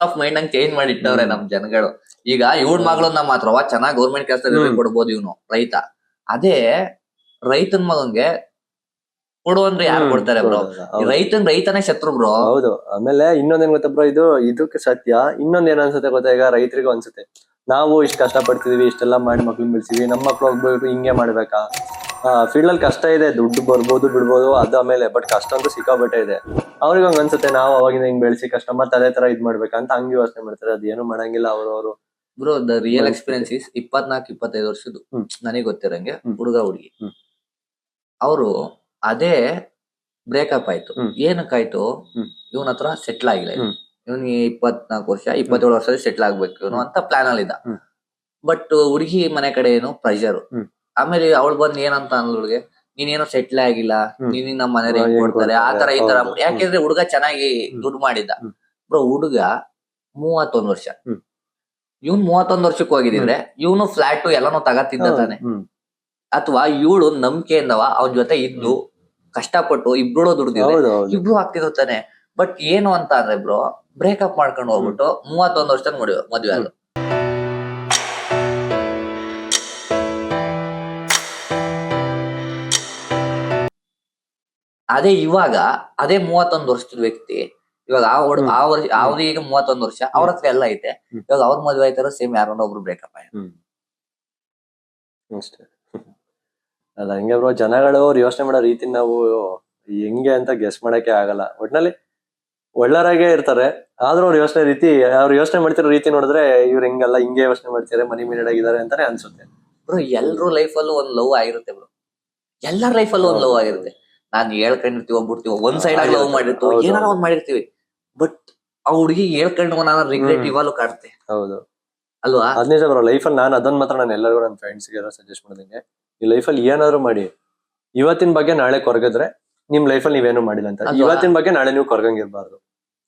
Of mind ನಂಗೆ change ಮಾಡಿ ಇಟ್ಟವ್ರೆ ನಮ್ ಜನಗಳು. ಈಗ ಇವನ್ ಮಗಳನ್ನ ಮಾತ್ರ ಚೆನ್ನಾಗ್ ಗೌರ್ಮೆಂಟ್ ಕೆಲಸದಲ್ಲಿ ಕೊಡ್ಬೋದು ಇವನು ರೈತ. ಅದೇ ರೈತನ್ ಮಗನ್ಗೆ ಕೊಡು ಅಂದ್ರೆ ಯಾರು ಕೊಡ್ತಾರೆ ಬ್ರೋ? ರೈತನೇ ಶತ್ರು ಬ್ರೋ. ಹೌದು. ಆಮೇಲೆ ಇನ್ನೊಂದೇನ್ ಗೊತ್ತಾ ಬ್ರೋ, ಇದಕ್ಕೆ ಸತ್ಯ. ಇನ್ನೊಂದ್ ಏನ್ ಅನ್ಸುತ್ತೆ ಗೊತ್ತಾ, ಈಗ ರೈತರಿಗೂ ಅನ್ಸುತ್ತೆ, ನಾವು ಇಷ್ಟ ಕಷ್ಟ ಪಡ್ತಿದೀವಿ, ಇಷ್ಟೆಲ್ಲಾ ಮಾಡಿ ಮಕ್ಳನ್ನ ಬೆಳ್ಸಿದೀವಿ, ನಮ್ಮ ಮಕ್ಳು ಹೋಗ್ಬೇಕು ಹಿಂಗೆ ಮಾಡ್ಬೇಕಾ? ಫೀಲ್ಡ್ ಅಲ್ಲಿ ಕಷ್ಟ ಇದೆ, ದುಡ್ಡು ಬರ್ಬೋದು ಬಿಡ್ಬೋದು ಅದು ಆಮೇಲೆ, ಬಟ್ ಕಷ್ಟ ಅಂತೂ ಸಿಕ್ಕಾಬಟ್ಟೆ ಇದೆ. ಅವ್ರಿಗೆ ಹಂಗ ಅನ್ಸುತ್ತೆ, ನಾವು ಅವಾಗಿಂದ ಹಿಂಗ್ ಬೆಳ್ಸಿ ಕಷ್ಟ ಮತ್ತೆ ಅದೇ ತರ ಇದ್ ಮಾಡ್ಬೇಕಂತ ಹಂಗ ಯೋಚನೆ ಮಾಡ್ತಾರೆ. ಅದೇನು ಮಾಡಂಗಿಲ್ಲ ಅವ್ರವ್ರು. Bro the real experience is 24-25 ವರ್ಷದ್ದು ನನಗೆ ಗೊತ್ತಿರಂಗೆ ಹುಡುಗ ಹುಡುಗಿ ಅವರು ಅದೇ ಬ್ರೇಕಪ್ ಆಯ್ತು. ಏನಕ್ಕಾಯ್ತು? ಇವನ ಹತ್ರ ಸೆಟ್ಲ್ ಆಗಿಲ್ಲ. ಇವನಿಗೆ 24 ವರ್ಷ 27 ವರ್ಷದಲ್ಲಿ ಸೆಟ್ಲ್ ಆಗ್ಬೇಕು ಇವನು ಅಂತ ಪ್ಲಾನ್ ಅಲ್ಲಿ ಇದ್ದ. ಬಟ್ ಹುಡುಗಿ ಮನೆ ಕಡೆ ಏನು ಪ್ರೆಷರ್. ಆಮೇಲೆ ಅವಳು ಬಂದ್ ಏನಂತ ಅಂದ್ಳುಗೆ, ನೀನೇನೋ ಸೆಟ್ಲ್ ಆಗಿಲ್ಲ, ನೀನ್ ನಮ್ಮ ಮನೆ ಕೊಡ್ತಾರೆ ಆತರ ಈ ತರ. ಯಾಕೆಂದ್ರೆ ಹುಡುಗ ಚೆನ್ನಾಗಿ ದುಡ್ಡು ಮಾಡಿದ್ದ ಬ್ರೋ. ಹುಡುಗ 31 ವರ್ಷ, ಇವ್ನ್ 31 ವರ್ಷಕ್ಕೆ ಹೋಗಿದ್ರೆ ಇವನು ಫ್ಲಾಟ್ ಎಲ್ಲಾನು ತಗತ್ತಿದ್ದ ತಾನೆ. ಅಥವಾ ಇವಳು ನಂಬಿಕೆಯಿಂದವ ಅವನ ಜೊತೆ ಇದ್ದು ಕಷ್ಟಪಟ್ಟು ಇಬ್ರು ದುಡ್ದಿದ್ರೆ ಇಬ್ರು ಆಗ್ತಿದ್ರು ತಾನೆ. ಬಟ್ ಏನು ಅಂತ ಅಂದ್ರೆ ಬ್ರೋ, ಬ್ರೇಕಪ್ ಮಾಡ್ಕೊಂಡು ಹೋಗ್ಬಿಟ್ಟು 31 ವರ್ಷದ ಮದ್ವೆ ಅದು. ಅದೇ ಇವಾಗ ಅದೇ 31 ವರ್ಷದ ವ್ಯಕ್ತಿ ಇವಾಗ ಅವ್ರಿಗೆ 31 ವರ್ಷ, ಅವ್ರ ಹತ್ರ ಎಲ್ಲ ಐತೆ. ಇವಾಗ ಅವ್ರ ಮದ್ವೆ ಆಯ್ತಾರ ಸೇಮ್ ಯಾರನ್ನ ಒಬ್ರು ಬ್ರೇಕಪ್ ಆಯ್ತು. ಅದ ಹಂಗೆ ಬ್ರೋ, ಜನಗಳು ಅವ್ರು ಯೋಚನೆ ಮಾಡೋ ರೀತಿ ನಾವು ಹೆಂಗೆ ಅಂತ ಗೆಸ್ ಮಾಡಕ್ಕೆ ಆಗಲ್ಲ. ಒಟ್ನಲ್ಲಿ ಒಳ್ಳೆರಾಗೆ ಇರ್ತಾರೆ, ಆದ್ರೂ ಅವ್ರು ಯೋಚನೆ ಮಾಡ್ತಿರೋ ರೀತಿ ನೋಡಿದ್ರೆ ಇವ್ರು ಹಿಂಗಲ್ಲ, ಹಿಂಗೆ ಯೋಚನೆ ಮಾಡ್ತಾರೆ, ಮನಿ ಮಿನಿಡ್ ಆಗಿದ್ದಾರೆ ಅಂತಾನೆ ಅನ್ಸುತ್ತೆ ಬ್ರೋ. ಎಲ್ರೂ ಲೈಫ್ ಅಲ್ಲೂ ಒಂದ್ ಲವ್ ಆಗಿರುತ್ತೆ ಬ್ರೋ. ಎಲ್ಲರ ಲೈಫ್ ಅಲ್ಲೂ ಒಂದ್ ಲವ್ ಆಗಿರುತ್ತೆ. ನಾನ್ ಹೇಳ್ಕೊಂಡಿರ್ತೀವಿ ಒಬ್ಬರ್ತೀವಿ, ಒಂದ್ ಸೈಡ್ ಆಗಿ ಲವ್ ಮಾಡಿರ್ತೀವಿ, ಏನಾರ ಒಂದ್ ಮಾಡಿರ್ತೀವಿ. ಬಟ್ ಆ ಹುಡುಗಿ ಹೇಳ್ಕೊಂಡು ನಾನು ರಿಗ್ರೆಟ್ ಇವಾಗಲೂ ಕಾಡುತ್ತೆ. ಹೌದು ಅಲ್ವಾ? ಅದ್ ನಿಜ ಬ್ರೋ. ಲೈಫಲ್ಲಿ ನಾನು ಮಾತ್ರ ನಾನು ಎಲ್ಲರಿಗೂ ನನ್ನ ಫ್ರೆಂಡ್ಸ್ಗೆ ಸಜೆಸ್ಟ್ ಮಾಡೋದಂಗೆ, ಈ ಲೈಫಲ್ಲಿ ಏನಾದ್ರು ಮಾಡಿ, ಇವತ್ತಿನ ಬಗ್ಗೆ ನಾಳೆ ಕೊರಗಿದ್ರೆ ನಿಮ್ ಲೈಫಲ್ಲಿ ನೀವೇನು ಮಾಡಿಲ್ಲ ಅಂತ. ಇವತ್ತಿನ ಬಗ್ಗೆ ನಾಳೆ ನೀವು ಕೊರಗಂಗಿರ್ಬಾರ್ದು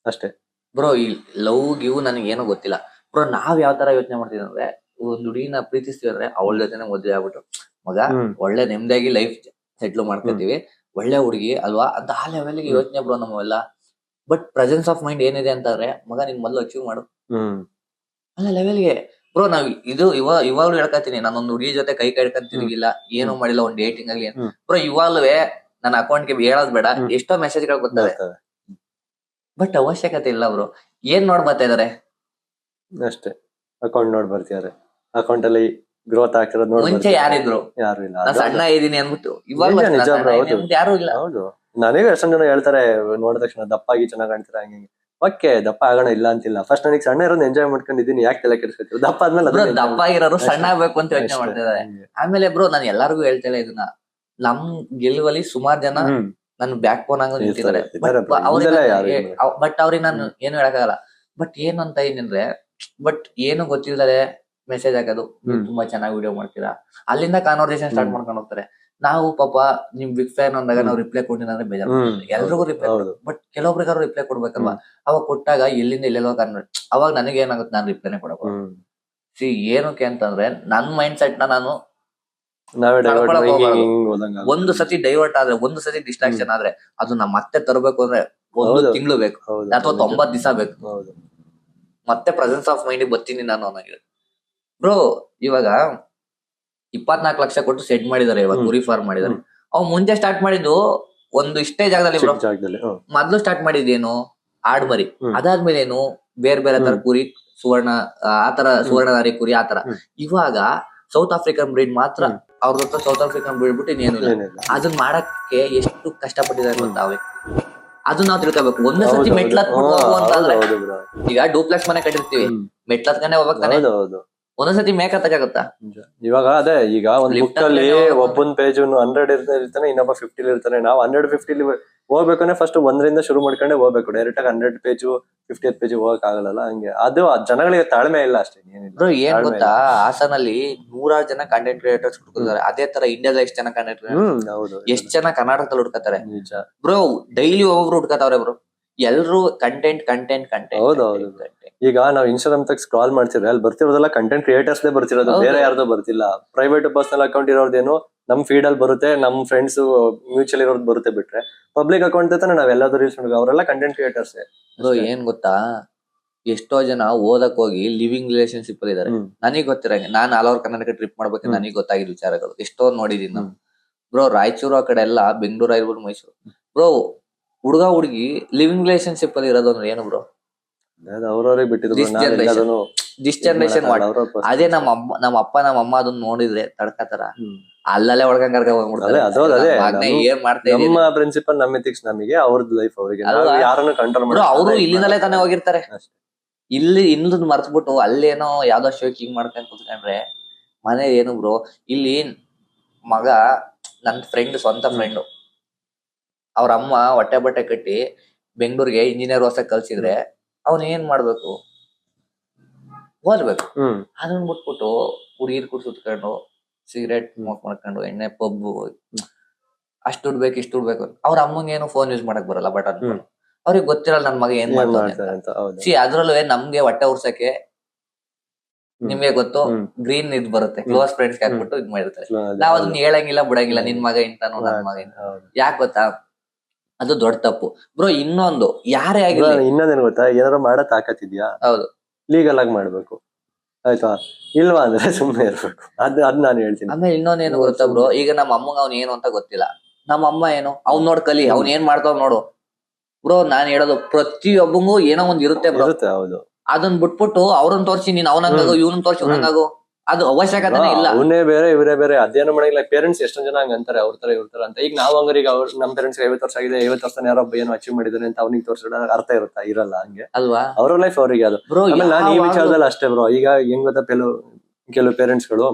ಅಷ್ಟೇ ಬ್ರೋ. ಈ ಲವ್ ಗಿವ್ ನನಗೆ ಏನೋ ಗೊತ್ತಿಲ್ಲ ಬ್ರೋ. ನಾವ್ ಯಾವ ತರ ಯೋಚನೆ ಮಾಡ್ತೀವಿ ಅಂದ್ರೆ, ಒಂದ್ ಹುಡುಗಿನ ಪ್ರೀತಿಸ್ತೀವಿ ಅಂದ್ರೆ ಅವಳ ಜೊತೆನೆ ಮದ್ವೆ ಆಗ್ಬಿಟ್ಟು ಮಗ ಒಳ್ಳೆ ನೆಮ್ಮದಿಯಾಗಿ ಲೈಫ್ ಸೆಟ್ಲ್ ಮಾಡ್ಕೊತೀವಿ, ಒಳ್ಳೆ ಹುಡುಗಿ ಅಲ್ವಾ ಅಂತ ಆ ಲೆವೆಲ್ಗೆ ಯೋಚನೆ ಬ್ರೋ ನಮ್ಮವೆಲ್ಲ. ಬಟ್ ಪ್ರೆಸೆನ್ಸ್ ಆಫ್ ಮೈಂಡ್ ಏನಿದೆ ಅಂತಂದ್ರೆ, ಮಗ ನಿನ್ ಮೊದ್ಲು ಅಚೀವ್ ಮಾಡು ಅಲ್ಲ ಲೆವೆಲ್ಗೆ ಬ್ರೋ. ನಾವ್ ಇವಾಗ್ಲೂ ಹೇಳ್ಕತೀನಿ, ನಾನೊಂದು ಹುಡುಗಿ ಜೊತೆ ಕೈ ಕಡ್ಕೊಂಡ್ ತಿರುಗಿಲ್ಲ, ಏನೂ ಮಾಡಿಲ್ಲ, ಒಂದ್ ಡೇಟಿಂಗ್ ಆಗ್ಲಿ ಬ್ರೋ. ಇವಾಗ್ಲೂ ನನ್ನ ಅಕೌಂಟ್ಗೆ ಹೇಳೋದ್ ಬೇಡ, ಎಷ್ಟೋ ಮೆಸೇಜ್ಗಳು ಬರ್ತವೆ. ಬಟ್ ಅವಶ್ಯಕತೆ ಇಲ್ಲ ಬ್ರೋ. ಏನ್ ನೋಡ್ ಬರ್ತಾ ಇದಾರೆ ಅಷ್ಟೇ, ಅಕೌಂಟ್ ನೋಡ್ ಬರ್ತಿದಾರೆ. ಅಕೌಂಟ್ ಅಲ್ಲಿ ಗ್ರೋತ್ ಆಗ್ತಿರೋದು ನೋಡಿ. ಮುಂಚೆ ಯಾರಿದ್ರು? ಯಾರು ಇಲ್ಲ. ನಾ ಸಣ್ಣ ಇದೀನಿ ಅನ್ಬಿಟ್ಟು ಇವಾಗ ಯಾರು ಇಲ್ಲ. ಹೌದು, ನನಗೆ ಎಷ್ಟೊಂದ್ ಜನ ಹೇಳ್ತಾರೆ ನೋಡಿದ ತಕ್ಷಣ ದಪ್ಪಾಗಿ ಚೆನ್ನಾಗ್ ಕಾಣ್ತೀರಾ ಹಂಗೆ. ಓಕೆ, ದಪ್ಪ ಆಗೋಣ ಇಲ್ಲ ಅಂತಿಲ್ಲ. ಫಸ್ಟ್ ನನಗೆ ಸಣ್ಣ ಇರೋದು ಎಂಜಾಯ್ ಮಾಡ್ಕೊಂಡಿದ್ದೀನಿ, ಯಾಕೆ ತಲೆ ಕೆಡಿಸ್ಕೊತೀವಿ? ದಪ್ಪ ಆದ್ಮೇಲೆ ದಪ್ಪ ಆಗಿರೋರು ಸಣ್ಣ ಆಗ್ಬೇಕು ಅಂತ ಯೋಚನೆ ಮಾಡ್ತಿದ್ದಾರೆ. ಆಮೇಲೆ ಬ್ರೋ, ನಾನು ಎಲ್ಲಾರ್ಗು ಹೇಳ್ತೇನೆ ಇದನ್ನ, ನಮ್ ಗೆಲುವಲ್ಲಿ ಸುಮಾರು ಜನ ನನ್ ಬ್ಯಾಕ್ ಬೋನ್ ಆಗ ನಿಂತಿದ್ದಾರೆ. ಬಟ್ ಅವ್ರಿಗೆ ನಾನು ಏನು ಹೇಳಕ್ಕಾಗಲ್ಲ. ಬಟ್ ಏನು ಅಂತ ಏನಂದ್ರೆ, ಬಟ್ ಏನು ಗೊತ್ತಿಲ್ಲದೆ ಮೆಸೇಜ್ ಹಾಕೋದು, ತುಂಬಾ ಚೆನ್ನಾಗಿ ವಿಡಿಯೋ ಮಾಡ್ತೀರಾ, ಅಲ್ಲಿಂದ ಕಾನ್ವರ್ಸೇಷನ್ ಸ್ಟಾರ್ಟ್ ಮಾಡ್ಕೊಂಡು ಹೋಗ್ತಾರೆ. ನಾವು ಪಾಪ ನಿಮ್ ಬಿಗ್ ಫ್ಯಾನ್ ಅಂದಾಗ ನಾವು ರಿಪ್ಲೈ ಕೊಟ್ಟಿಲ್ಲ ಅಂದ್ರೆ ಬೇಜಾರು. ಎಲ್ರಿಗೂ ರಿಪ್ಲೈ ಕೊಡ್ಬೇಕು, ಬಟ್ ಕೆಲವೊಬ್ರಿಗಾರು ರಿಪ್ಲೈ ಕೊಡ್ಬೇಕಲ್ವಾ? ಅವಾಗ ಕೊಟ್ಟಾಗ ಎಲ್ಲಿಂದ ಎಲ್ಲೆಲ್ಲೋ ಅವಾಗ ನನಗೆ ಏನಾಗುತ್ತೆ, ನಾನು ರಿಪ್ಲೈನೇ ಕೊಡಬೇಕು. ಏನಕ್ಕೆ ಅಂತಂದ್ರೆ ನನ್ ಮೈಂಡ್ ಸೆಟ್ ನ ನಾನು ಒಂದು ಸತಿ ಡೈವರ್ಟ್ ಆದ್ರೆ, ಒಂದು ಸತಿ ಡಿಸ್ಟ್ರಾಕ್ಷನ್ ಆದ್ರೆ ಅದನ್ನ ಮತ್ತೆ ತರಬೇಕು ಅಂದ್ರೆ 1 ತಿಂಗಳು ಬೇಕು ಅಥವಾ 90 ದಿವಸ ಬೇಕು. ಮತ್ತೆ ಪ್ರೆಸೆನ್ಸ್ ಆಫ್ ಮೈಂಡ್ ಬರ್ತೀನಿ ನಾನು ಅನ್ನಂಗಿಲ್ಲ ಬ್ರೋ. ಇವಾಗ 24 ಲಕ್ಷ ಕೊಟ್ಟು ಸೆಟ್ ಮಾಡಿದಾರೆ, ಇವಾಗ ಕುರಿ ಫಾರ್ಮ್ ಮಾಡಿದಾರೆ. ಅವ್ ಮುಂಚೆ ಸ್ಟಾರ್ಟ್ ಮಾಡಿದ್ದು ಒಂದು ಇಷ್ಟೇ ಜಾಗದಲ್ಲಿ ಬ್ರೋ. ಮೊದ್ಲು ಸ್ಟಾರ್ಟ್ ಮಾಡಿದ್ದೇನು ಆಡ್ ಮರಿ, ಅದಾದ್ಮೇಲೆ ಏನು ಬೇರೆ ಬೇರೆ ತರ ಕುರಿ, ಸುವರ್ಣ ಆತರ ಸುವರ್ಣಧಾರಿ ಕುರಿ ಆತರ. ಇವಾಗ ಸೌತ್ ಆಫ್ರಿಕನ್ ಬ್ರೀಡ್ ಮಾತ್ರ ಅವ್ರ ಹತ್ರ ಸೌತ್ ಆಫ್ರಿಕನ್ ಬ್ರೀಡ್ ಬಿಟ್ಟು ಇನ್ನೇನು ಇಲ್ಲ. ಅದನ್ನ ಮಾಡಕ್ಕೆ ಎಷ್ಟು ಕಷ್ಟಪಟ್ಟಿದ್ದಾರೆ ಗೊತ್ತಾವೆ, ಅದು ನಾವು ತಿಳ್ಕೋಬೇಕು. ಒಂದೇ ಸತಿ ಮೆಟ್ಲತ್ ಅಂತಂದ್ರೆ, ಈಗ ಡೂಪ್ಲೆಕ್ಸ್ ಮನೆ ಕಟ್ಟಿರ್ತೀವಿ, ಮೆಟ್ಲತ್ಕಂಡೆ ಹೋಗ್ತಾನೆ, ಒಂದೊಂದ್ಸತಿ ಮೇಕ ತಗೋಗುತ್ತಾ? ಇವಾಗ ಅದೇ, ಈಗ ಒಂದ್ ಬುಕ್ ಅಲ್ಲಿ ಒಬ್ಬನ್ ಪೇಜ್ 100 ಇರ್ತಾನೆ, ಇನ್ನೊಬ್ಬ 50 ಇರ್ತಾನೆ. ನಾವು 150 ಹೋಗ್ಬೇಕಂದ್ರೆ ಫಸ್ಟ್ 1ರಿಂದ ಶುರು ಮಾಡ್ಕೊಂಡೆ ಹೋಗ್ಬೇಕು. ಡೈರೆಕ್ಟ್ ಆಗಿ 100 ಪೇಜ್ 50th ಪೇಜ್ ಹೋಗಕ್ ಆಗಲ್ಲ. ಹಂಗೆ ಅದು ಜನಗಳಿಗೆ ತಾಳ್ಮೆ ಇಲ್ಲ ಅಷ್ಟೇ. ಏನ್ ಗೊತ್ತಾ, ಹಾಸನಲ್ಲಿ 100 ಜನ ಕಂಟೆಂಟ್ ಕ್ರಿಯೇಟರ್ಸ್ ಹುಡುಕಿದ್ದಾರೆ. ಅದೇ ತರ ಇಂಡಿಯಾದ ಎಷ್ಟು ಜನ ಕಂಟೆಂಟ್ ಕ್ರಿಯೇಟರ್ಸ್, ಎಷ್ಟು ಜನ ಕರ್ನಾಟಕದಲ್ಲಿ ಹುಡುಕತಾರೆ ಬ್ರೋ. ಡೈಲಿ ಒಬ್ಬೊಬ್ರು ಹುಡುಕತಾವ್ರೆ ಬ್ರೋ. ಎಲ್ರು ಕಂಟೆಂಟ್ ಕಂಟೆಂಟ್ ಕಂಟೆಂಟ್. ಹೌದೌದು. ಈಗ ನಾವ್ ಇನ್ಸ್ಟಾಗ್ರಾಮ್ ತಗ ಸ್ಕ್ರಾಲ್ ಮಾಡ್ತಿದ್ರೆ ಅಲ್ಲಿ ಬರ್ತಿರೋದೆಲ್ಲ ಕಂಟೆಂಟ್ ಕ್ರಿಯೇಟರ್ಸ್ ಬರ್ತಿರೋದು, ಬೇರೆ ಯಾರ್ದು ಬರ್ತಿಲ್ಲ. ಪ್ರೈವೇಟ್ ಪರ್ಸನಲ್ ಅಕೌಂಟ್ ಇರೋದೇನು ನಮ್ ಫೀಡ್ ಅಲ್ಲಿ ಬರುತ್ತೆ, ನಮ್ ಫ್ರೆಂಡ್ಸ್ ಮ್ಯೂಚುವಲ್ ಇರೋದು ಬರುತ್ತೆ. ಬಿಟ್ರೆ ಪಬ್ಲಿಕ್ ಅಕೌಂಟ್ ತಾನೆ ನಾವ್ ಎಲ್ಲಾದ್ರೂ ಯೂಸ್ ಮಾಡ್ಬೇಕು. ಅವರೆಲ್ಲ ಕಂಟೆಂಟ್ ಕ್ರಿಯೇಟರ್ಸ್. ಏನ್ ಗೊತ್ತಾ, ಎಷ್ಟೋ ಜನ ಓದಕ್ ಹೋಗಿ ಲಿವಿಂಗ್ ರಿಲೇಶನ್ಶಿಪ್ ಅಲ್ಲಿ ಇದಾರೆ. ನನಗ್ ಗೊತ್ತಿರಂಗೆ ನಾನ್ ಆಲ್ ಓವರ್ ಕರ್ನಾಟಕ ಟ್ರಿಪ್ ಮಾಡ್ಬೇಕು, ನನಗ್ ಗೊತ್ತಾಗಿದ್ ವಿಚಾರಗಳು ಎಷ್ಟೋ ನೋಡಿದೀನಿ ನಾನು. ಬ್ರೋ ರಾಯಚೂರು ಆ ಕಡೆ ಎಲ್ಲ, ಬೆಂಗಳೂರು ಆಗಿರ್ಬೋದು, ಮೈಸೂರು ಬ್ರೋ, ಹುಡುಗ ಹುಡುಗಿ ಲಿವಿಂಗ್ ರಿಲೇಶನ್ಶಿಪ್ ಅಲ್ಲಿ ಇರೋದು ಅಂದ್ರೆ ಏನು ಬ್ರೋ? ಅವ್ರವ್ರಿಗೆ ಬಿಟ್ಟಿದ್ರು. ದಿಸ್ ಜನರೇಷನ್ ಅದೇ ನಮ್ಮ ಅಪ್ಪ ನಮ್ಮ ಅಮ್ಮ ಅದನ್ನ ನೋಡಿದ್ರೆ ತಡ್ಕತಾರ, ಅಲ್ಲಲ್ಲೇ ಒಳಗಂಗ್ ಕರ್ಕೊಂಡ್ ಹೋಗ್ಬಿಡ್ತಾರೆ. ಏನ್ ಮಾಡ್ತಾ ನಮ್ಮ ಪ್ರಿನ್ಸಿಪಲ್ ನಮ್ಮ ಎಥಿಕ್ಸ್ ನಮಗೆ, ಅವ್ರದ್ದು ಲೈಫ್ ಅವ್ರಿಗೆ, ಯಾರನ್ನು ಕಂಟ್ರೋಲ್ ಮಾಡಿ. ಅವರು ಇಲ್ಲಿಂದಲೇ ತಾನೇ ಹೋಗಿರ್ತಾರೆ. ಇಲ್ಲಿ ಮರ್ತ್ಬಿಟ್ಟು ಅಲ್ಲೇನೋ ಯಾವ್ದೋ ಶೋಕಿಂಗ್ ಮಾಡ್ಕೊಂಡ್ ಕುತ್ಕೊಂಡ್ರೆ ಮನೆ ಏನು ಬ್ರೋ? ಇಲ್ಲಿ ಮಗ ನನ್ ಫ್ರೆಂಡ್, ಸ್ವಂತ ಫ್ರೆಂಡ್, ಅವ್ರ ಅಮ್ಮ ಹೊಟ್ಟೆ ಬಟ್ಟೆ ಕಟ್ಟಿ ಬೆಂಗಳೂರಿಗೆ ಇಂಜಿನಿಯರ್ ಓದ್ಸಕ್ ಕಳ್ಸಿದ್ರೆ ಅವ್ನ್ ಏನ್ ಮಾಡ್ಬೇಕು? ಓದ್ಬೇಕು. ಅದನ್ನ ಬಿಟ್ಬಿಟ್ಟು ಹುಡುಗಿರ್ ಕೂಡ ಸುತ್ಕೊಂಡು ಸಿಗರೇಟ್ ಸ್ಮೋಕ್ ಮಾಡ್ಕೊಂಡು ಎಣ್ಣೆ ಪಬ್ಬು, ಅಷ್ಟ್ ದುಡ್ಡು ಬೇಕು ಇಷ್ಟು ದುಡ್ಡು ಬೇಕು. ಅವ್ರ ಅಮ್ಮಂಗೆ ಏನು ಫೋನ್ ಯೂಸ್ ಮಾಡಕ್ ಬರಲ್ಲ, ಬಟ್ ಅವ್ರಿಗೆ ಗೊತ್ತಿರಲ್ಲ ನನ್ ಮಗ ಏನ್ ಮಾಡ್ತಾನೆ ಅಂತ. ಅದ್ರಲ್ಲೂ ನಮ್ಗೆ ಹೊಟ್ಟೆ ಉರ್ಸಕ್ಕೆ ನಿಮ್ಗೆ ಗೊತ್ತು, ಗ್ರೀನ್ ಇದ್ ಬರುತ್ತೆ, ಕ್ಲೋಸ್ ಫ್ರೆಂಡ್ಸ್ ಹಾಕ್ಬಿಟ್ಟು ಇದ್ ಮಾಡಿರ್ತಾರೆ. ನಾವ್ ಅದನ್ನ ಹೇಳಂಗಿಲ್ಲ ಬಿಡಂಗಿಲ್ಲ, ನಿನ್ ಮಗ ಇಂತಾನು ನನ್ ಮಗ ಇಂತ. ಯಾಕೆ ಗೊತ್ತಾ? ಅದು ದೊಡ್ಡ ತಪ್ಪು ಬ್ರೋ. ಇನ್ನೊಂದು, ಯಾರೇ ಆಗಿಲ್ಲ, ಇನ್ನೊಂದೇನು ಗೊತ್ತಾ, ಏನಾದ್ರು ಮಾಡೋ ತಾಕತ್ತಿದ್ಯಾ? ಹೌದು, ಲೀಗಲ್ ಆಗಿ ಮಾಡ್ಬೇಕು, ಆಯ್ತಾ? ಇಲ್ವಾ ಅಂದ್ರೆ ಸುಮ್ನೆ ಇರ್ಬೇಕು. ಅದ್ ನಾನು ಹೇಳ್ತೀನಿ. ಆಮೇಲೆ ಇನ್ನೊಂದೇನು ಗೊತ್ತಾ ಬ್ರೋ, ಈಗ ನಮ್ಮ ಅಮ್ಮಗ ಅವ್ನ ಏನು ಅಂತ ಗೊತ್ತಿಲ್ಲ, ನಮ್ಮ ಅಮ್ಮ ಏನು ಅವ್ನ್ ನೋಡ್ ಕಲಿ, ಅವ್ನ್ ಏನ್ ಮಾಡ್ತಾವ್ ನೋಡು ಬ್ರೋ. ನಾನ್ ಹೇಳೋದು ಪ್ರತಿಯೊಬ್ಬಂಗೂ ಏನೋ ಒಂದ್ ಇರುತ್ತೆ ಬ್ರೋ. ಹೌದು. ಅದನ್ನ ಬಿಟ್ಬಿಟ್ಟು ಅವ್ರನ್ನ ತೋರ್ಸಿ ನೀನ್ ಅವನಂಗಾಗು, ಇವ್ನ ತೋರ್ಸಿ ಇವನಂಗಾಗು, ಅದು ಅವಶ್ಯಕತೆನೇ ಇಲ್ಲ. ಅವನೇ ಬೇರೆ ಇವರೇ ಬೇರೆ, ಅದೇನು ಮಾಡಂಗಿಲ್ಲ. ಪೇರೆಂಟ್ಸ್ ಎಷ್ಟೊಂದ್ ಜನ ಹಂಗ ಅಂತಾರೆ, ಅವ್ರ ತರ ಇವ್ರ ತರ ಅಂತ. ಈಗ ನಾವ್ ಹಂಗಾರ, ಈಗ ನಮ್ ಪೇರೆಂಟ್ಸ್ 50 ವರ್ಷ ಆಗಿದೆ, 50 ವರ್ಷ ಯಾರೊಬ್ಬ ಏನೋ ಅಚೀವ್ ಮಾಡಿದಾರೆ ಅಂತ ಅವ್ನಿಗೆ ತೋರ್ಸೋಣ ಅರ್ಥ ಇರುತ್ತಾ? ಇರಲ್ಲ. ಹಂಗೆ ಅಲ್ವಾ, ಅವ್ರ ಲೈಫ್ ಅವ್ರಿಗೆ ಅದು. ಆಮೇಲೆ ನಾನು ಈ ವಿಚಾರದಲ್ಲಿ ಅಷ್ಟೇ ಬ್ರೋ. ಈಗ ಹೆಂಗ್ ಗೊತ್ತಾ, ಕೆಲವು ಪೇರೆಂಟ್ಸ್ ಗಳು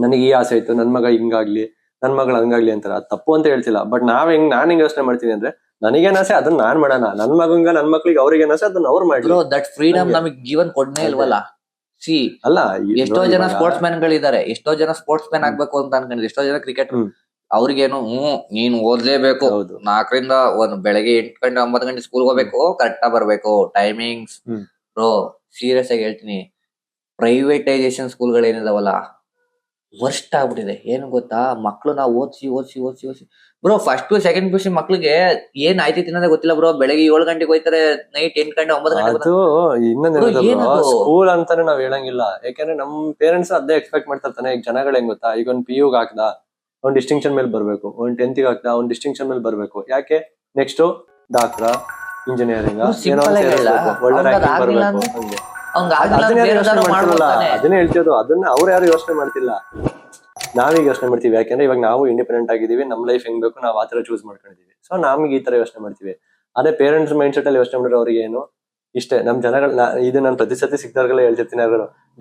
ನನಗೆ ಈ ಆಸೆ ಇತ್ತು, ನನ್ ಮಗ ಹಿಂಗಾಗ್ಲಿ, ನನ್ ಮಗಳು ಹಂಗಾಗ್ಲಿ ಅಂತಾರೆ. ಅದು ತಪ್ಪು ಅಂತ ಹೇಳ್ತಿಲ್ಲ, ಬಟ್ ನಾನ್ ಹೆಂಗ್ ಯೋಚನೆ ಮಾಡ್ತೀನಿ ಅಂದ್ರೆ, ನನಗೇನ್ ಆಸೆ ಅದನ್ನ ನಾನ್ ಮಾಡೋಣ, ನನ್ ಮಗಂಗ ನನ್ ಮಕ್ಳಿಗೆ ಅವ್ರಿಗೆ ಆಸೆ ಅದನ್ನ ಅವ್ರು ಮಾಡಿ. ದಟ್ ಫ್ರೀಡಮ್ ನಮಗ್ ಜೀವನ್ ಕೊಡ್ನೇ ಇಲ್ವಲ್ಲ. ಸಿ ಅಲ್ಲ, ಎಷ್ಟೋ ಜನ ಸ್ಪೋರ್ಟ್ಸ್ ಮ್ಯಾನ್ ಗಳಿದ್ದಾರೆ, ಎಷ್ಟೋ ಜನ ಸ್ಪೋರ್ಟ್ಸ್ ಮ್ಯಾನ್ ಆಗ್ಬೇಕು ಅಂತ ಅನ್ಕೊಂಡಿದ್ರು, ಎಷ್ಟೋ ಜನ ಕ್ರಿಕೆಟ್. ಅವ್ರಿಗೇನು ನೀನ್ ಓದ್ಲೇಬೇಕು, 4ರಿಂದ ಬೆಳಗ್ಗೆ 8 ಗಂಟೆ 9 ಗಂಟೆ ಸ್ಕೂಲ್ ಹೋಗ್ಬೇಕು, ಕರೆಕ್ಟ್ ಆಗಿ ಬರ್ಬೇಕು, ಟೈಮಿಂಗ್ಸ್. ಬ್ರೋ ಸೀರಿಯಸ್ ಆಗಿ ಹೇಳ್ತೀನಿ, ಪ್ರೈವೇಟೈಸೇಷನ್ ಸ್ಕೂಲ್ಗಳು ಏನಿದಾವಲ್ಲ ವರ್ಸ್ಟ್ ಆಗ್ಬಿಟ್ಟಿದೆ. ಏನು ಗೊತ್ತಾ, ಮಕ್ಳು ನಾವು ಓದಿಸಿ ಬ್ರೋ, ಫಸ್ಟ್ ಸೆಕೆಂಡ್ PUC ಮಕ್ಳಿಗೆ ಏನ್ ಆಯ್ತಿ ತಿನ್ನೋದೇ ಗೊತ್ತಿಲ್ಲ ಬ್ರೋ. ಬೆಳಗ್ಗೆ 7 ಗಂಟೆಗೆ ಹೋಯ್ತಾರೆ, ನೈಟ್ 8 ಗಂಟೆ 9 ಗಂಟೆ. ಇನ್ನೊಂದು ಸ್ಕೂಲ್ ಅಂತಾನೆ ನಾವ್ ಹೇಳಂಗಿಲ್ಲ, ಯಾಕಂದ್ರೆ ನಮ್ ಪೇರೆಂಟ್ಸ್ ಅದೇ ಎಕ್ಸ್ಪೆಕ್ಟ್ ಮಾಡ್ತಾನೆ. ಈಗ ಜನಗಳು ಹೆಂಗ್ ಗೊತ್ತಾ, ಈಗ ಒಂದ್ PU ಹಾಕ್ದ, ಒಂದ್ ಡಿಸ್ಟಿಂಕ್ಷನ್ ಮೇಲೆ ಬರ್ಬೇಕು, ಒಂದ್ 10th ಹಾಕ್ದ, ಒಂದ್ ಡಿಸ್ಟಿಂಕ್ಷನ್ ಮೇಲೆ ಬರ್ಬೇಕು. ಯಾಕೆ? ನೆಕ್ಸ್ಟ್ ಡಾಕ್ಟರ್, ಇಂಜಿನಿಯರಿಂಗ್, ಒಳ್ಳೆ ರ್ಯಾಂಕಿಂಗ್ ಬರ್ಬೇಕು. ಅದನ್ನೇ ಹೇಳ್ತಿರೋದು. ಅದನ್ನ ಅವ್ರು ಯಾರು ಯೋಚನೆ ಮಾಡ್ತಿಲ್ಲ, ನಾವೀಗ ಯೋಚನೆ ಮಾಡ್ತೀವಿ. ಯಾಕಂದ್ರೆ ಇವಾಗ ನಾವು ಇಂಡಿಪೆಂಡೆಂಟ್ ಆಗಿದೀವಿ, ನಮ್ ಲೈಫ್ ಹೆಂಗ್ ಬೇಕು ನಾವ್ ಆತರ ಚೂಸ್ ಮಾಡ್ಕೊಂಡಿದೀವಿ. ಸೊ ನಮ್ಗೆ ಈ ತರ ಯೋಚನೆ ಮಾಡ್ತೀವಿ. ಅದೇ ಪೇರೆಂಟ್ಸ್ ಮೈಂಡ್ ಸೆಟ್ ಅಲ್ಲಿ ಯೋಚನೆ ಮಾಡಿದ್ರೆ ಅವ್ರಿಗೆ ಏನು ಇಷ್ಟೇ. ನಮ್ ಜನಗಳ ಇದು ನಾನು ಪ್ರತಿ ಸತಿ ಸಿಕ್ತಾರ್ಗೆಲ್ಲ ಹೇಳ್ತಿರ್ತೀನಿ.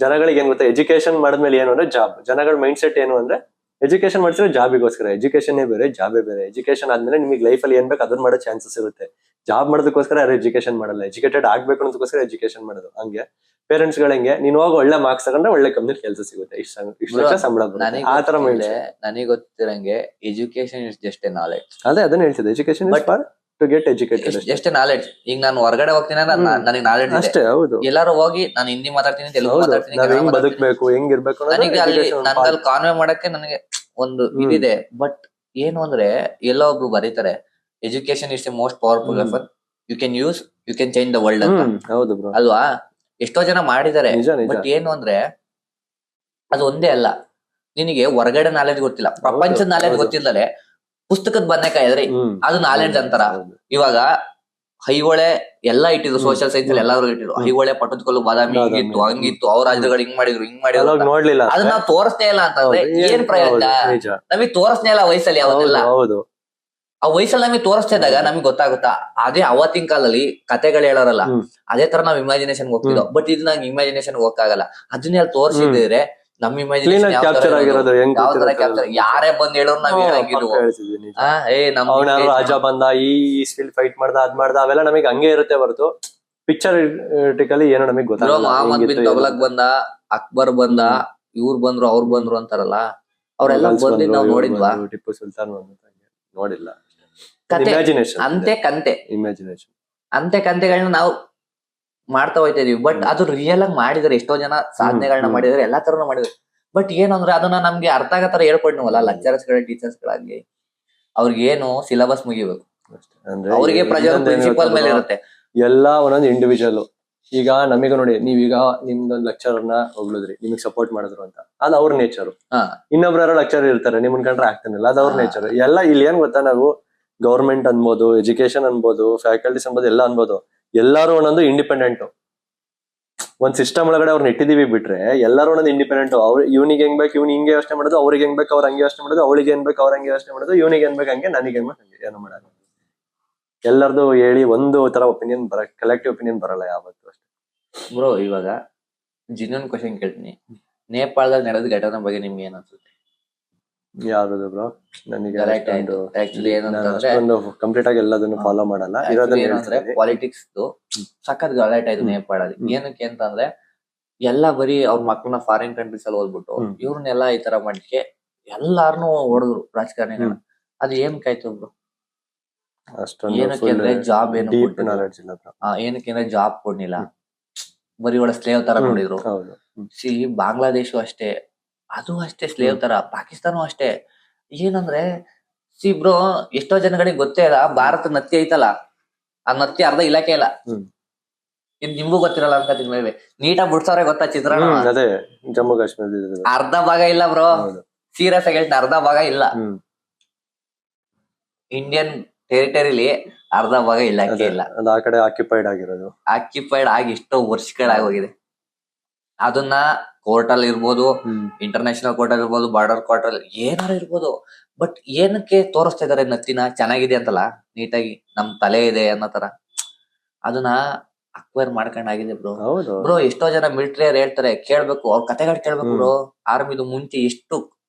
ಜನಗಳಿಗೆ ಏನ್ ಗೊತ್ತಾ, ಎಜುಕೇಶನ್ ಮಾಡಿದ್ಮೇಲೆ ಏನು ಅಂದ್ರೆ ಜಾಬ್. ಜನಗಳ ಮೈಂಡ್ ಸೆಟ್ ಏನು ಅಂದ್ರೆ, ಎಜುಕೇಶನ್ ಮಾಡ್ಸಿದ್ರೆ ಜಾಬಿಗೋಸ್ಕರ. ಎಜುಕೇಶನ್ ಬೇರೆ, ಜಾಬೇ ಬೇರೆ. ಎಜುಕೇಶನ್ ಆದ್ಮೇಲೆ ನಿಮಗೆ ಲೈಫ್ ಅಲ್ಲಿ ಏನ್ ಬೇಕು ಅದನ್ನ ಮಾಡೋ ಚಾನ್ಸಸ್ ಇರುತ್ತೆ. ಜಾಬ್ ಮಾಡೋದಕ್ಕೋಸ್ಕರ ಯಾರು ಎಜುಕೇಶನ್ ಮಾಡಲ್ಲ, ಎಜುಕೇಟೆಡ್ ಆಗ್ಬೇಕು ಅನ್ನೋದಕ್ಕೋಸ್ಕರ ಎಜುಕೇಶನ್ ಮಾಡೋದು. ಹಂಗೆ ಪೇರೆಂಟ್ಸ್ ಗಳು ಹೆಂಗೆ, ನೀನ್ ಹೋಗಿ ಒಳ್ಳೆ ಮಾರ್ಕ್ಸ್ ತಗೊಂಡ್ರೆ ಒಳ್ಳೆ ಕಂಪ್ನಿ ಕೆಲಸ ಸಿಗುತ್ತೆ, ಇಷ್ಟ ಸಂಬಳ ಬರುತ್ತೆ, ಆ ತರ ಮೈಂಡ್. ನನಗೆ ಗೊತ್ತಿರಂಗೆ education is just a knowledge. ಅದೇ ಅದನ್ನ ಹೇಳ್ತಿದ್ದೆ, education is for to get educated, just a knowledge. ಈಗ ನಾನು ಹೊರಗಡೆ ಹೋಗ್ತೀನಿ ನನಗೆ ನಾಲೆಡ್ಜ್ ಅಷ್ಟೇ. ಹೌದು, ಎಲ್ಲಾರು ಹೋಗಿ ನಾನು ಹಿಂದಿ ಮಾತಾಡ್ತೀನಿ, ತೆಲುಗು ಮಾತಾಡ್ತೀನಿ, ಹೆಂಗ್ ಬದುಕಬೇಕು, ಹೆಂಗಿರ್ಬೇಕು, ನನಗೆ ಅಲ್ಲಿ ಕಾನ್ವೆ ಮಾಡಕ್ಕೆ ನನಗೆ ಒಂದು ಇದಿದೆ. ಬಟ್ ಏನು ಅಂದ್ರೆ, ಎಲ್ಲೋ ಒಬ್ರು ಬರೀತಾರೆ, education is the most powerful weapon you can change the world ಅಂತ. ಹೌದು ಬ್ರೋ, ಅಲ್ವಾ? ಎಷ್ಟೋ ಜನ ಮಾಡಿದ್ದಾರೆ. ಬಟ್ ಏನು ಅಂದ್ರೆ, ಅದು ಒಂದೇ ಅಲ್ಲ, ನಿನಗೆ ಹೊರಗಡೆ ನಾಲೆಡ್ಜ್ ಗೊತ್ತಿಲ್ಲ, ಪ್ರಪಂಚದ ನಾಲೆಡ್ಜ್ ಗೊತ್ತಿಲ್ಲದೆ ಪುಸ್ತಕದ ಬದನೆಕಾಯಿ ಅದು ನಾಲೆಡ್ಜ್ ಅಂತಾರ. ಇವಾಗ ಐಹೊಳೆ ಎಲ್ಲಾ ಇಟ್ಟಿದ್ರು, ಸೋಷಿಯಲ್ ಸೈನ್ಸ್ ಅಲ್ಲಿ ಎಲ್ಲಾರು ಇಟ್ಟಿದ್ರು. ಐಹೊಳೆ ಪಟ್ಟದಕಲ್ಲು ಬಾದಾಮಿ ಹಿಂಗಿತ್ತು ಹಂಗಿತ್ತು, ಅವ್ರ ರಾಜ್ಯಗಳು ಹಿಂಗ್ ಮಾಡಿದ್ರು ನೋಡ್ಲಿಲ್ಲ. ಅದನ್ನ ನಾವು ತೋರಿಸ್ನೇ ಇಲ್ಲ ಅಂತಂದ್ರೆ ಏನ್ ಪ್ರಯೋಜನ? ನಮಗ್ ತೋರಿಸ್ನೇ ಇಲ್ಲ ವಯಸ್ಸಲ್ಲಿ ಯಾವತ್ತೆಲ್ಲ. ಆ ವಯಸ್ಸಲ್ಲಿ ನಮಗೆ ತೋರಿಸ್ತಾ ಇದ್ದಾಗ ನಮ್ಗೆ ಗೊತ್ತಾಗುತ್ತಾ. ಅದೇ ಅವತ್ತಿನ ಕಾಲದಲ್ಲಿ ಕತೆಗಳು ಹೇಳೋರಲ್ಲ, ಅದೇ ತರ ನಾವ್ ಇಮ್ಯಾಜಿನೇಷನ್ ಹೋಗ್ತಿದ್ವು. ಬಟ್ ಇದು ನಂಗೆ ಇಮ್ಯಾಜಿನೇಷನ್ ಹೋಗಕ್ಕಾಗಲ್ಲ. ಅದನ್ನೆಲ್ಲ ತೋರಿಸಿದ್ರೆ ನಮ್ ಇಮ್ಯಾಜಿನೇಷನ್ ಯಾವ ತರ ಕ್ಯಾಪ್ಚರ್, ಯಾರೇ ಬಂದ್ ಹೇಳೋರು ನಾವ್ ಹೇಳಂಗಿದ್ವು. ರಾಜ ಬಂದ, ಈ ಫೀಲ್ಡ್ ಫೈಟ್ ಮಾಡ್ದ, ಅದ್ ಮಾಡ್ದ, ಅವೆಲ್ಲ ನಮಗೆ ಹಂಗೆ ಇರುತ್ತೆ ಹೊರತು ಪಿಕ್ಚರ್ ಏನೋ ನಮಗೆ ಗೊತ್ತಾಗಲ್ಲ. ಮಹಮ್ಮದ್ ಬಿನ್ ತುಘಲಕ್ ಬಂದ, ಅಕ್ಬರ್ ಬಂದ, ಇವ್ರು ಬಂದ್ರು ಅವ್ರು ಬಂದ್ರು ಅಂತಾರಲ್ಲ, ಅವ್ರೆಲ್ಲ ಬಂದಿದ್ ನಾವ್ ನೋಡಿದ್ವಾ? ಟಿಪ್ಪು ಸುಲ್ತಾನ್ ನೋಡಿಲ್ಲ. ಅಂತೆ ಕಂತೆಗಳನ್ನ ನಾವು ಮಾಡ್ತಾ ಹೋಯ್ತಾ ಇದೀವಿ. ಬಟ್ ಅದು ರಿಯಲ್ ಆಗಿ ಮಾಡಿದಾರೆ, ಎಷ್ಟೋ ಜನ ಸಾಧನೆಗಳನ್ನ ಮಾಡಿದಾರೆ, ಎಲ್ಲಾ ತರನು ಮಾಡಿದಾರೆ. ಬಟ್ ಏನು ಅಂದ್ರೆ ಅದನ್ನ ನಮ್ಗೆ ಅರ್ಥ ಆಗೋ ತರ ಹೇಳ್ಕೊಡ್ನವಲ್ಲ, ಲೆಕ್ಚರರ್ಸ್ ಗಳ ಟೀಚರ್ಸ್ ಗಳಾಗ್ಲಿ, ಅವ್ರಿಗೆ ಏನು ಸಿಲೆಬಸ್ ಮುಗಿಬೇಕು, ಅವ್ರಿಗೆ ಪ್ರಿನ್ಸಿಪಲ್ ಮೇಲೆ ಇರುತ್ತೆ. ಎಲ್ಲಾ ಒಂದೊಂದು ಇಂಡಿವಿಜುವಲ್ ಈಗ ನಮಗೆ ನೋಡಿ ನೀವೀಗ ನಿಮ್ದೊಂದು ಲೆಕ್ಚರರ್ನ ಹೊಗಳಿದ್ರಿ, ನಿಮಗೆ ಸಪೋರ್ಟ್ ಮಾಡಿದ್ರು ಅಂತ, ಅದು ಅವ್ರ ನೇಚರ್. ಹಾ ಇನ್ನೊಬ್ರು ಯಾರೋ ಲೆಕ್ಚರ್ ಇರ್ತಾರೆ, ನಿಮ್ಮನ್ ಕಂಡ್ರೆ ಆಗ್ತಾನಿಲ್ಲ, ಅದು ಅವ್ರ ನೇಚರ್. ಎಲ್ಲ ಇಲ್ಲಿ ಏನ್ ಗೊತ್ತಾ, ನಾವು ಗೌರ್ಮೆಂಟ್ ಅನ್ಬೋದು, ಎಜುಕೇಶನ್ ಅನ್ಬೋದು, ಫ್ಯಾಕಲ್ಟೀಸ್ ಅನ್ಬೋದು, ಎಲ್ಲ ಅನ್ಬೋದು, ಎಲ್ಲಾರು ಒಂದೊಂದು ಇಂಡಿಪೆಂಡೆಂಟ್. ಒಂದ್ ಸಿಸ್ಟಮ್ ಒಳಗಡೆ ಅವ್ರನ್ನ ಇಟ್ಟಿದೀವಿ ಬಿಟ್ರೆ ಎಲ್ಲರೂ ಒಂದೊಂದು ಇಂಡಿಪೆಂಡೆಂಟ್. ಅವ್ರು ಇವ್ನಿಗೆ ಹೆಂಗ್ ಬೇಕು ಇವ್ನು ಹಿಂಗೆ ಯೋಚನೆ ಮಾಡೋದು, ಅವ್ರಿಗೆ ಹೆಂಗ್ ಬೇಕು ಅವ್ರ ಹಂಗೆ ಯೋಚನೆ ಮಾಡೋದು, ಅವಳಿಗೆ ಏನ್ ಬೇಕು ಅವ್ರ ಹಂಗೆ ಯೋಚನೆ ಮಾಡೋದು, ಇವ್ನಿಗೆ ಏನ್ ಬೇಕು ಹಂಗೆ, ನನಗೆ ಹೆಂಗ್ ಬೇಕು ಹಂಗೆ, ಏನು ಮಾಡಲ್ಲ. ಎಲ್ಲರದು ಹೇಳಿ ಒಂದು ತರ ಒಪಿನಿಯನ್ ಕಲೆಕ್ಟಿವ್ ಒಪಿನಿಯನ್ ಬರಲ್ಲ ಯಾವತ್ತು ಅಷ್ಟೇ. ಬ್ರೋ ಇವಾಗ ಜಿನ್ಯೂನ್ ಕ್ವಶನ್ ಕೇಳ್ತೀನಿ, ನೇಪಾಳದಲ್ಲಿ ನಡೆದ ಘಟನೆ ಬಗ್ಗೆ ನಿಮ್ಗೆ ಏನ್ ಅನ್ಸುತ್ತೆ? ಯಾವ್ದು ಬ್ರೋ? ನನಗೆ ಆಕ್ಚುಲಿ ಏನಂತಂದ್ರೆ ಅಷ್ಟೊಂದು ಕಂಪ್ಲೀಟ್ ಆಗಿ ಎಲ್ಲದನ್ನು ಫಾಲೋ ಮಾಡಲ್ಲ. ಇರೋದನ್ನ ಏನಂದ್ರೆ ಹೇಳ್ತೀನಿ. ಪಾಲಿಟಿಕ್ಸ್ ಸಖತ್ ಗಲಾಟೆ ಆಯ್ತು ನೇಪಾಳಲ್ಲಿ. ಏನಕ್ಕೆ ಅಂತಂದ್ರೆ ಎಲ್ಲ ಬರೀ ಅವ್ರ ಮಕ್ಕಳನ್ನ ಫಾರಿನ್ ಕಂಟ್ರೀಸ್ ಅಲ್ಲಿ ಓದ್ಬಿಟ್ಟು ಇವ್ರನ್ನೆಲ್ಲ ಈ ತರ ಮಾಡಿಕೆ ಎಲ್ಲಾರನು ಹೊಡೆದ್ರು ರಾಜಕಾರಣಿಗಳನ್ನ. ಅದು ಏನಕ್ಕಾಯ್ತು ಬ್ರೋ? ಅಷ್ಟೊಂದು ಏನಕ್ಕೆ ಅಂದ್ರೆ ಜಾಬ್ ಏನು ಡೀಪ್ ಕೊಟ್ಟಿಲ್ಲ. ನಾಲೆಡ್ಜ್ ಇಲ್ಲ ಬ್ರೋ. ಏನಕ್ಕೆ ಅಂದ್ರೆ ಜಾಬ್ ಕೊಡ್ಲಿಲ್ಲ, ಬರೀ ಒಳ್ಳೆ ಸ್ಲೇವ್ ತರ ನೋಡಿದ್ರು. ಹೌದು. ಸಿ ಬಾಂಗ್ಲಾದೇಶ ಅಷ್ಟೇ, ಅದು ಅಷ್ಟೇ ಸ್ಲೇವ್ ತರ. ಪಾಕಿಸ್ತಾನ ಅಷ್ಟೇ. ಏನಂದ್ರೆ ಸಿ ಬ್ರೋ, ಎಷ್ಟೋ ಜನಗಳಿಗೆ ಗೊತ್ತೇ ಇಲ್ಲ ಭಾರತ ನತ್ತಿ ಐತಲ್ಲ, ಆ ನತ್ತಿ ಅರ್ಧ ಇಲಾಖೆ ಇಲ್ಲ. ಇದು ನಿಮ್ಗೂ ಗೊತ್ತಿರಲ್ಲ ಅನ್ಕೋತೀನಿ. ಮೇಲೆ ನೀಟಾಗಿ ಬಿಡ್ಸವ್ರೆ ಗೊತ್ತಾ ಚಿತ್ರಣ? ಅದೇ ಜಮ್ಮು ಕಾಶ್ಮೀರ ಅರ್ಧ ಭಾಗ ಇಲ್ಲ ಬ್ರೋ, ಸೀರಿಯಸ್ ಆಗಿ ಹೇಳ್ತೀನಿ, ಅರ್ಧ ಭಾಗ ಇಲ್ಲ. ಇಂಡಿಯನ್ ಟೆರಿಟರಿಲಿ ಅರ್ಧ ಭಾಗ ಇಲಾಖೆ ಇಲ್ಲ. ಅದು ಆ ಕಡೆ ಆಕ್ಯುಪೈಡ್ ಆಗಿರೋದು. ಆಕ್ಯುಪೈಡ್ ಆಗಿ ಎಷ್ಟೋ ವರ್ಷಗಳಾಗೋಗಿದೆ. ಅದನ್ನ ಕೋರ್ಟ್ ಅಲ್ಲಿ ಇರ್ಬೋದು, ಇಂಟರ್ನ್ಯಾಷನಲ್ ಕೋರ್ಟ್ ಅಲ್ಲಿ ಇರ್ಬೋದು, ಬಾರ್ಡರ್ ಕೋರ್ಟ್ ಅಲ್ಲಿ ಏನಾರು ಇರ್ಬೋದು. ಬಟ್ ಏನಕ್ಕೆ ತೋರಿಸ್ತಾ ಇದಾರೆ ನತ್ತಿನ ಚೆನ್ನಾಗಿದೆ ಅಂತಲ್ಲ, ನೀಟಾಗಿ ನಮ್ ತಲೆ ಇದೆ ಅನ್ನೋ ತರ ಅದನ್ನ ಅಕ್ವೈರ್ ಮಾಡ್ಕೊಂಡಾಗಿದೆ ಬ್ರೋ. ಬ್ರೋ ಎಷ್ಟೋ ಜನ ಮಿಲಿಟರಿ ಅವ್ರು ಹೇಳ್ತಾರೆ, ಕೇಳ್ಬೇಕು ಅವ್ರ ಕತೆಗಳು ಕೇಳ್ಬೇಕು ಬ್ರೋ. ಆರ್ಮಿದು ಮುಂಚೆ ಎಷ್ಟು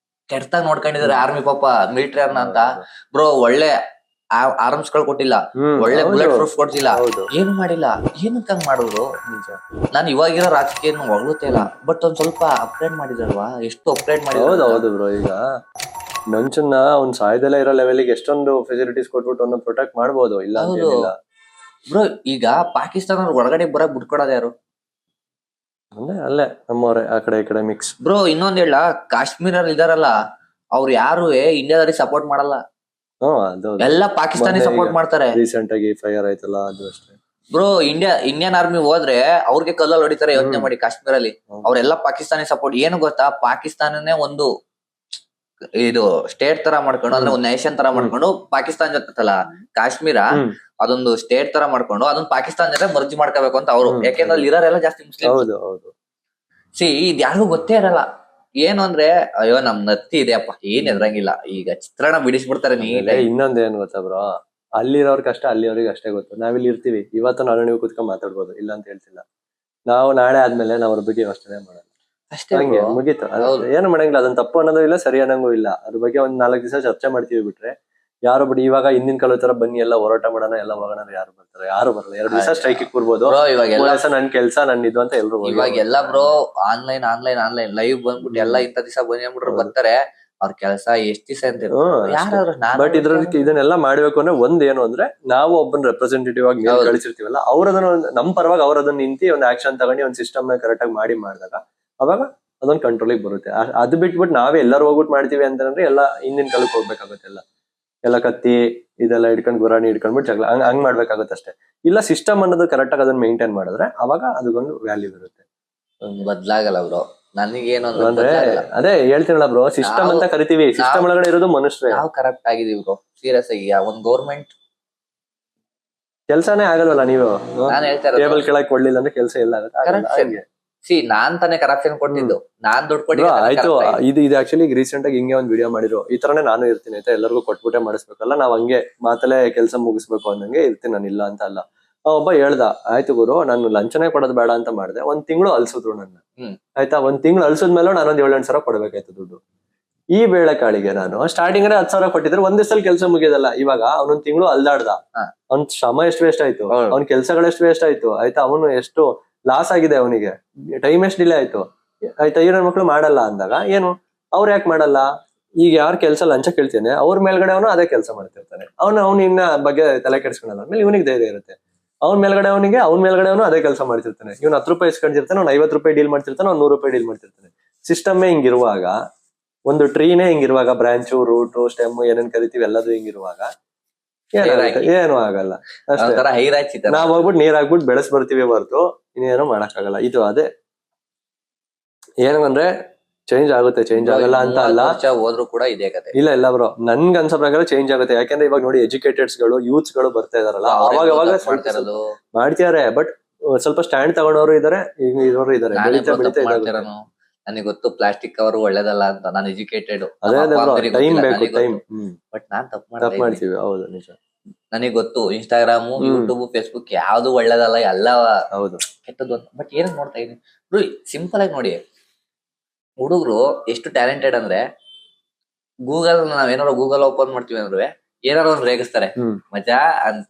ಕೆಟ್ಟದಾಗ ನೋಡ್ಕೊಂಡಿದ್ದಾರೆ ಆರ್ಮಿ ಪಾಪ ಮಿಲಿಟರಿ ಅವ್ರನ್ನ ಅಂತ. ಬ್ರೋ ಒಳ್ಳೆ ಆರ್ಮ್ಸ್ ಗಳು ಕೊಟ್ಟಿಲ್ಲ, ಒಳ್ಳೆ ಬುಲೆಟ್ ಪ್ರೂಫ್ ಕೊಡ್ತಿಲ್ಲ, ಏನು ಮಾಡಿಲ್ಲ. ಏನಕ್ಕೆ ಹಂಗ್ ಮಾಡಿದ್ರು? ನಾನು ಇವಾಗಿರೋ ರಾಜಕೀಯ ಹೊಗಳುತ್ತೆ ಇಲ್ಲ, ಬಟ್ ಒಂದ್ ಸ್ವಲ್ಪ ಅಪ್ಗ್ರೇಡ್ ಮಾಡಿದ್ರಲ್ವಾ? ಎಷ್ಟು ಅಪ್ಗ್ರೇಡ್ ಮಾಡಿದ್ರು. ಹೌದು ಬ್ರೋ. ಈಗ ನಂಚನ್ನ ಅವ್ನ್ ಸಾಯ್ದೆಲ್ಲ ಇರೋ ಲೆವೆಲ್ಗೆ ಎಷ್ಟೊಂದು ಫೆಸಿಲಿಟೀಸ್ ಕೊಟ್ಬಿಟ್ಟು ಅವ್ನ ಪ್ರೊಟೆಕ್ಟ್ ಮಾಡ್ಬೋದು, ಇಲ್ಲ ಅಂತ ಬ್ರೋ. ಈಗ ಪಾಕಿಸ್ತಾನ ಒಳಗಡೆ ಬರಕ್ ಬಿಟ್ಕೊಡೋದು ಯಾರು? ಅಲ್ಲೇ ನಮ್ಮವ್ರೆ, ಆ ಕಡೆ ಈ ಕಡೆ ಮಿಕ್ಸ್. ಬ್ರೋ ಇನ್ನೊಂದ್ ಹೇಳ, ಕಾಶ್ಮೀರ ಇದಾರಲ್ಲ ಅವ್ರು ಯಾರು ಇಂಡಿಯಾದವ್ರಿಗೆ ಸಪೋರ್ಟ್ ಮಾಡಲ್ಲ. ಎಲ್ಲ ಪಾಕಿಸ್ತಾನಿ ಸಪೋರ್ಟ್ ಮಾಡ್ತಾರೆ. ರೀಸೆಂಟ್ ಆಗಿ ಫೈರ್ ಆಯ್ತಲ್ಲ, ಅದು ಅಷ್ಟೇ ಬ್ರೋ. ಇಂಡಿಯನ್ ಆರ್ಮಿ ಹೋದ್ರೆ ಅವ್ರಿಗೆ ಕಲ್ಲಲ್ಲಿ ಹೊಡಿತಾರೆ. ಯೋಚನೆ ಮಾಡಿ, ಕಾಶ್ಮೀರಲ್ಲಿ ಅವ್ರೆಲ್ಲ ಪಾಕಿಸ್ತಾನಿ ಸಪೋರ್ಟ್. ಏನು ಗೊತ್ತಾ, ಪಾಕಿಸ್ತಾನನೇ ಒಂದು ಇದು ಸ್ಟೇಟ್ ತರ ಮಾಡ್ಕೊಂಡು, ಅಂದ್ರೆ ಒಂದು ನೇಷನ್ ತರ ಮಾಡ್ಕೊಂಡು, ಪಾಕಿಸ್ತಾನ ಜೊತೆಲ್ಲ ಕಾಶ್ಮೀರ ಅದೊಂದು ಸ್ಟೇಟ್ ತರ ಮಾಡ್ಕೊಂಡು ಅದನ್ನ ಪಾಕಿಸ್ತಾನ ಜೊತೆ ಮರ್ಜಿ ಮಾಡ್ಕೋಬೇಕು ಅಂತ ಅವ್ರು. ಯಾಕೆಂದ್ರೆ ಅಲ್ಲಿ ಇರೋರೆಲ್ಲ ಜಾಸ್ತಿ ಮುಸ್ಲಿಂ. ಸಿ ಇದ್ ಯಾರಿಗೂ ಗೊತ್ತೇ ಇರಲ್ಲ. ಏನು ಅಂದ್ರೆ ಅಯ್ಯೋ ನಮ್ ನತ್ತಿ ಇದೆಯಪ್ಪ, ಏನ್ ಎದ್ರಂಗಿಲ್ಲ. ಈಗ ಚಿತ್ರಣ ಬಿಡಿಸ್ಬಿಡ್ತಾರೆ ನೀಟಾಗಿ. ಇನ್ನೊಂದ್ ಏನ್ ಗೊತ್ತಾ ಬ್ರೋ, ಅಲ್ಲಿರೋರ್ ಕಷ್ಟ ಅಲ್ಲಿವ್ರಿಗೆ ಅಷ್ಟೇ ಗೊತ್ತು. ನಾವಿಲ್ಲಿ ಇರ್ತೀವಿ, ಇವತ್ತು ನಾನು ನೀವು ಕೂತ್ಕೊಂಡ್ ಮಾತಾಡ್ಬೋದು, ಇಲ್ಲ ಅಂತ ಹೇಳ್ತಿಲ್ಲ. ನಾವು ನಾಳೆ ಆದ್ಮೇಲೆ ನಾವ್ ಅವ್ರ ಬಗ್ಗೆ ಯೋಚನೆ ಮಾಡಲ್ಲ ಅಷ್ಟೇ, ಹಂಗೆ ಮುಗೀತು. ಏನು ಮಾಡಂಗಿಲ್ಲ. ಅದನ್ನ ತಪ್ಪು ಅನ್ನೋದು ಇಲ್ಲ, ಸರಿ ಅನ್ನಂಗೂ ಇಲ್ಲ. ಅದ್ರ ಬಗ್ಗೆ ಒಂದ್ 4 ದಿವಸ ಚರ್ಚೆ ಮಾಡ್ತೀವಿ ಬಿಟ್ರೆ ಯಾರು ಬಿಡಿ. ಇವಾಗ ಹಿಂದಿನ ಕಾಲ ತರ ಬನ್ನಿ ಎಲ್ಲ ಹೋರಾಟ ಮಾಡೋಣ, ಎಲ್ಲ ಹೋಗೋಣ, ಯಾರು ಬರ್ತಾರೆ? ಯಾರು ಬರಲ್ಲ. 2 ದಿವಸ ಸ್ಟ್ರೈಕ್ ಕೂರ್ಬೋದು, ನನ್ ಕೆಲ್ಸ ನನ್ ಇದು ಅಂತ ಎಲ್ರು. ಇವಾಗ ಎಲ್ಲ ಬ್ರೋ ಆನ್ಲೈನ್ ಲೈವ್ ಬಂದ್ಬಿಟ್ಟು ಎಲ್ಲ ಇಂತ ದಿವಸ ಬಂದ್ಬಿಟ್ರು ಬರ್ತಾರೆ. ಅವ್ರ ಕೆಲಸ ಎಷ್ಟ್ ದಿವಸ ಅಂತ. ಬಟ್ ಇದನ್ನೆಲ್ಲ ಮಾಡ್ಬೇಕು ಅಂದ್ರೆ ಒಂದ್ ಏನು ಅಂದ್ರೆ, ನಾವು ಒಬ್ಬನ ರೆಪ್ರೆಸೆಂಟೇಟಿವ್ ಆಗಿ ಕಳಿಸಿರ್ತೀವಲ್ಲ, ಅವ್ರದನ್ನ ನಮ್ ಪರವಾಗಿ ಅವ್ರದನ್ನ ನಿಂತಿ ಒಂದ್ ಆಕ್ಷನ್ ತಗೊಂಡು ಒಂದ್ ಸಿಸ್ಟಮ್ ನ ಕರೆಕ್ಟ್ ಆಗಿ ಮಾಡಿದಾಗ ಅವಾಗ ಅದೊಂದು ಕಂಟ್ರೋಲಿಗೆ ಬರುತ್ತೆ. ಅದು ಬಿಟ್ಬಿಟ್ಟು ನಾವೇ ಎಲ್ಲರೂ ಹೋಗ್ಬಿಟ್ಟು ಮಾಡ್ತೀವಿ ಅಂತಂದ್ರೆ ಎಲ್ಲ ಹಿಂದಿನ ಕಾಲಕ್ಕೆ ಹೋಗ್ಬೇಕಾಗುತ್ತೆ. ಎಲ್ಲ ಕತ್ತಿ ಇದೆಲ್ಲ ಹಿಡ್ಕೊಂಡು ಗುರಾಣಿ ಹಿಡ್ಕೊಂಡ್ಬಿಟ್ಟು ಜಗಳ ಹಂಗ್ ಮಾಡ್ಬೇಕಾಗುತ್ತೆ ಅಷ್ಟೇ. ಇಲ್ಲ ಸಿಸ್ಟಮ್ ಅನ್ನೋದು ಕರೆಕ್ಟ್ ಆಗಿ ಅದನ್ನ ಮೇಂಟೈನ್ ಮಾಡಿದ್ರೆ ಅವಾಗ ಅದಕ್ಕೊಂದು ವ್ಯಾಲ್ಯೂ ಇರುತ್ತೆ. ಬದ್ಲಾಗಲ್ಲ ಬ್ರೋ. ನನಗೇನು ಅಂದ್ರೆ ಅದೇ ಹೇಳ್ತೀನಲ್ಲ ಬ್ರೋ, ಸಿಸ್ಟಮ್ ಅಂತ ಕರಿತೀವಿ, ಸಿಸ್ಟಮ್ ಒಳಗಡೆ ಇರೋದು ಮನುಷ್ಯರೇ. ನಾವು ಕರೆಕ್ಟ್ ಆಗಿದೀವಿ ಬ್ರೋ, ಸೀರಿಯಸ್ ಆಗಿ. ಒಂದ್ ಗೌರ್ಮೆಂಟ್ ಕೆಲ್ಸಾನೇ ಆಗಲ್ವಲ್ಲ. ನೀವು ನಾನ್ ಹೇಳ್ತಾ ಟೇಬಲ್ ಕೆಳಗೆ ಕೊಡ್ಲಿಲ್ಲ ಅಂದ್ರೆ ಕೆಲಸ ಎಲ್ಲ ಆಗುತ್ತೆ. ಸಿ ನಾನ್ ತಾನೇ ಕರಪ್ಷನ್ ಕೊಟ್ಟಿದ್ದು, ನಾನ್ ದುಡ್ಡು ಕೊಡಿ. ಆಯ್ತು, ಇದು ಆಕ್ಚುಲಿ ರೀಸೆಂಟ್ ಆಗಿ ಹಿಂಗೆ ಒಂದ್ ವಿಡಿಯೋ ಮಾಡಿರೋ, ಈ ತರನೇ ನಾನು ಇರ್ತೀನಿ ಆಯ್ತಾ, ಎಲ್ಲರಿಗೂ ಕೊಟ್ಬಿಟ್ಟೆ ಮಾಡಿಸ್ಬೇಕಲ್ಲ, ನಾವ್ ಹಂಗೆ ಮಾತಲ್ಲೇ ಕೆಲಸ ಮುಗಿಸ್ಬೇಕು ಅನ್ನಂಗೆ ಇರ್ತೀನಿ ನಾನು, ಇಲ್ಲ ಅಂತ ಅಲ್ಲ. ಒಬ್ಬ ಹೇಳ್ದ, ಆಯ್ತು ಗುರು ನಾನು ಲಂಚನೇ ಕೊಡೋದು ಬೇಡ ಅಂತ ಮಾಡಿದೆ. 1 ತಿಂಗಳು ಅಲ್ಸಿದ್ರು ನನ್ನ, ಆಯ್ತಾ. 1 ತಿಂಗಳು ಅಲ್ಸದ್ಮೇಲೆ ನಾನೊಂದ್ 7-8 ಸಾವಿರ ಕೊಡ್ಬೇಕಾಯ್ತು ದುಡ್ಡು. ಈ ಬೇಳೆ ಕಾಳಿಗೆ ನಾನು ಸ್ಟಾರ್ಟಿಂಗ್ 10 ಸಾವಿರ ಕೊಟ್ಟಿದ್ರೆ ಒಂದ್ ದಿವಸದಲ್ಲಿ ಕೆಲಸ ಮುಗಿಯೋದಲ್ಲ. ಇವಾಗ ಅವನೊಂದ್ ತಿಂಗಳು ಅಲ್ದಾಡ್ದ, ಅವ್ನ್ ಶ್ರಮ ಎಷ್ಟು ವೇಸ್ಟ್ ಆಯ್ತು, ಅವ್ನ ಕೆಲ್ಸಗಳು ಎಷ್ಟು ವೇಸ್ಟ್ ಆಯ್ತು, ಆಯ್ತಾ. ಅವನು ಎಷ್ಟು ಲಾಸ್ ಆಗಿದೆ, ಅವನಿಗೆ ಟೈಮ್ ಎಷ್ಟು ಡಿಲೇ ಆಯ್ತು, ಆಯ್ತಾ. ಈ ನನ್ನ ಮಕ್ಳು ಮಾಡಲ್ಲ ಅಂದಾಗ ಏನು, ಅವ್ರು ಯಾಕೆ ಮಾಡಲ್ಲ? ಈಗ ಯಾರು ಕೆಲಸ ಲಂಚ ಕೇಳ್ತೇನೆ ಅವ್ರ ಮೇಲ್ಗಡೆ ಅವನು ಅದೇ ಕೆಲಸ ಮಾಡ್ತಿರ್ತಾನೆ. ಅವ್ನು ಇನ್ನ ಬಗ್ಗೆ ತಲೆ ಕೆಡ್ಸ್ಕೊಳಲ್ಲ. ಆಮೇಲೆ ಇವನಿಗೆ ಧೈರ್ಯ ಇರುತ್ತೆ. ಅವ್ನ ಮೇಲ್ಗಡೆ ಅವನು ಅದೇ ಕೆಲಸ ಮಾಡ್ತಿರ್ತಾನೆ. ಇವ್ನು 10 ರೂಪಾಯಿ ಇಸ್ಕೊಂಡಿರ್ತಾನೆ, ಅವ್ನು 50 ರೂಪಾಯಿ ಡೀಲ್ ಮಾಡ್ತಿರ್ತಾನೆ, ಅವ್ನು 100 ರೂಪಾಯಿ ಡೀಲ್ ಮಾಡ್ತಿರ್ತಾನೆ. ಸಿಸ್ಟಮ್ಮೇ ಹಿಂಗಿರುವಾಗ, ಒಂದು ಟ್ರೀನೇ ಹಿಂಗಿರುವಾಗ, ಬ್ರಾಂಚು, ರೂಟು, ಸ್ಟೆಮ್ ಏನೇನ್ ಕರಿತೀವಿ ಎಲ್ಲದು ಹಿಂಗಿರುವಾಗ, ಏನು ಆಗಲ್ಲ ಅಷ್ಟೇ. ಒಂಥರ ಹೈರಾಚಿ ತರ. ನಾವ್ ಹೋಗ್ಬಿಟ್ಟು ನೀರ್ ಹಾಕ್ಬಿಟ್ಟು ಬೆಳೆಸ್ ಬರ್ತೀವಿ ಹೊರತು ಇನ್ನೇನು ಮಾಡಕ್ಕಾಗಲ್ಲ. ಇದು ಅದೇ ಏನು ಅಂದ್ರೆ ಚೇಂಜ್ ಆಗುತ್ತೆ, ಚೇಂಜ್ ಆಗಲ್ಲ ಅಂತ ಅಲ್ಲ. ಹೋದ್ರು ಕೂಡ ಇದೇ ಕತೆ. ಇಲ್ಲ ಬ್ರೋ, ನನ್ಗೆ ಅನ್ಸೋ ಪ್ರಕಾರ ಚೇಂಜ್ ಆಗುತ್ತೆ. ಯಾಕಂದ್ರೆ ಇವಾಗ ನೋಡಿ ಎಜುಕೇಟೆಡ್ಸ್ ಗಳು, ಯೂತ್ಸ್ ಗಳು ಬರ್ತಾ ಇದಾರಲ್ಲ, ಅವಾಗ ಮಾಡ್ತಿದಾರೆ. ಬಟ್ ಸ್ವಲ್ಪ ಸ್ಟ್ಯಾಂಡ್ ತಗೊಂಡವರು ಇದಾರೆ, ಈಗ ಇರೋರು ಇದಾರೆ. ನನಗೆ ಗೊತ್ತು ಪ್ಲಾಸ್ಟಿಕ್ ಕವರ್ ಒಳ್ಳೇದಲ್ಲ ಅಂತ, ನಾನು ಎಜುಕೇಟೆಡ್. ಟೈಮ್ ಬೇಕು, ಟೈಮ್. ಬಟ್ ನಾನ್ ತಪ್ಪು ಮಾಡ್ತೀವಿ. ಹೌದು, ನಿಜ. ನನಗೆ ಗೊತ್ತು ಇನ್ಸ್ಟಾಗ್ರಾಮು, ಯೂಟ್ಯೂಬ್, ಫೇಸ್ಬುಕ್ ಯಾವ್ದು ಒಳ್ಳೇದಲ್ಲ, ಎಲ್ಲ ಹೌದು ಕೆಟ್ಟದ್ದು ಅಂತ. ಬಟ್ ಏನ್ ನೋಡ್ತಾ ಇದೀನಿ ಸಿಂಪಲ್ ಆಗಿ ನೋಡಿ, ಹುಡುಗರು ಎಷ್ಟು ಟ್ಯಾಲೆಂಟೆಡ್ ಅಂದ್ರೆ ಗೂಗಲ್ ನಾವೇನಾರು ಗೂಗಲ್ ಓಪನ್ ಮಾಡ್ತೀವಿ ಅಂದ್ರೆ ಏನಾರು ಒಂದ್ ರೇಗಿಸ್ತಾರೆ ಮಜಾ ಅಂತ.